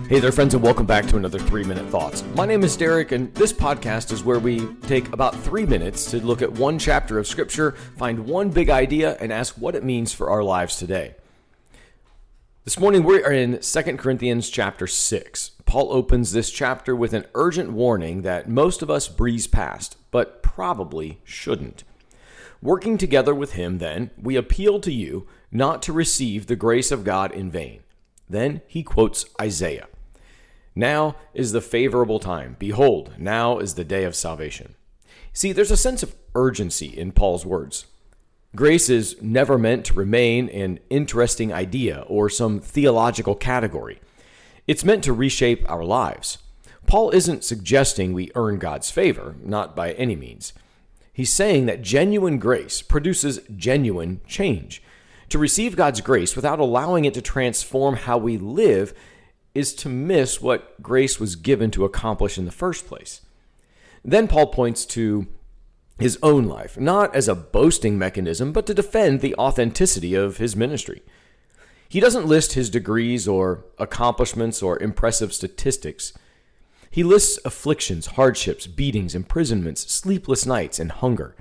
Hey there, friends, and welcome back to another 3-Minute Thoughts. My name is Derek, and this podcast is where we take about 3 minutes to look at one chapter of Scripture, find one big idea, and ask what it means for our lives today. This morning, we are in 2 Corinthians chapter 6. Paul opens this chapter with an urgent warning that most of us breeze past, but probably shouldn't. Working together with him, then, we appeal to you not to receive the grace of God in vain. Then he quotes Isaiah. Now is the favorable time. Behold, now is the day of salvation. See, there's a sense of urgency in Paul's words. Grace is never meant to remain an interesting idea or some theological category. It's meant to reshape our lives. Paul isn't suggesting we earn God's favor, not by any means. He's saying that genuine grace produces genuine change. To receive God's grace without allowing it to transform how we live is to miss what grace was given to accomplish in the first place. Then Paul points to his own life, not as a boasting mechanism, but to defend the authenticity of his ministry. He doesn't list his degrees or accomplishments or impressive statistics. He lists afflictions, hardships, beatings, imprisonments, sleepless nights, and hunger.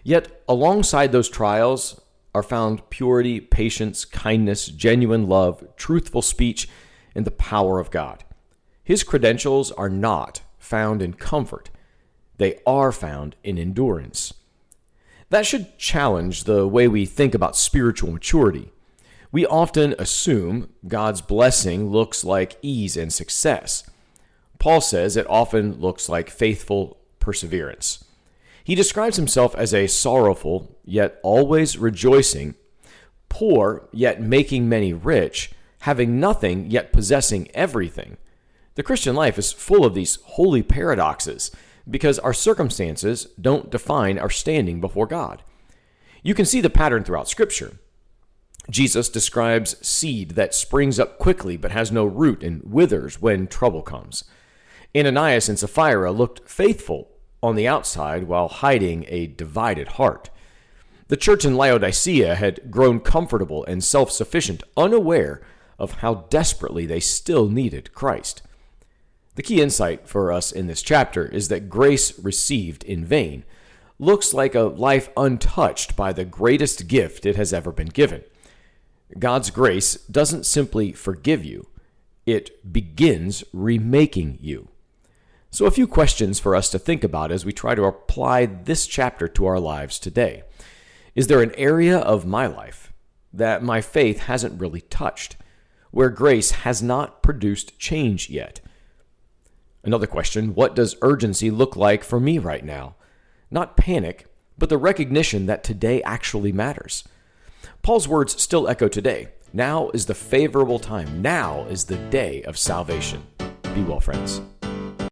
Yet alongside those trials are found purity, patience, kindness, genuine love, truthful speech, and the power of God. His credentials are not found in comfort. They are found in endurance. That should challenge the way we think about spiritual maturity. We often assume God's blessing looks like ease and success. Paul says it often looks like faithful perseverance. He describes himself as a sorrowful, yet always rejoicing, poor, yet making many rich, having nothing, yet possessing everything. The Christian life is full of these holy paradoxes because our circumstances don't define our standing before God. You can see the pattern throughout Scripture. Jesus describes seed that springs up quickly but has no root and withers when trouble comes. Ananias and Sapphira looked faithful on the outside while hiding a divided heart. The church in Laodicea had grown comfortable and self-sufficient, unaware of how desperately they still needed Christ. The key insight for us in this chapter is that grace received in vain looks like a life untouched by the greatest gift it has ever been given. God's grace doesn't simply forgive you, it begins remaking you. So a few questions for us to think about as we try to apply this chapter to our lives today. Is there an area of my life that my faith hasn't really touched, where grace has not produced change yet? Another question, what does urgency look like for me right now? Not panic, but the recognition that today actually matters. Paul's words still echo today. Now is the favorable time. Now is the day of salvation. Be well, friends.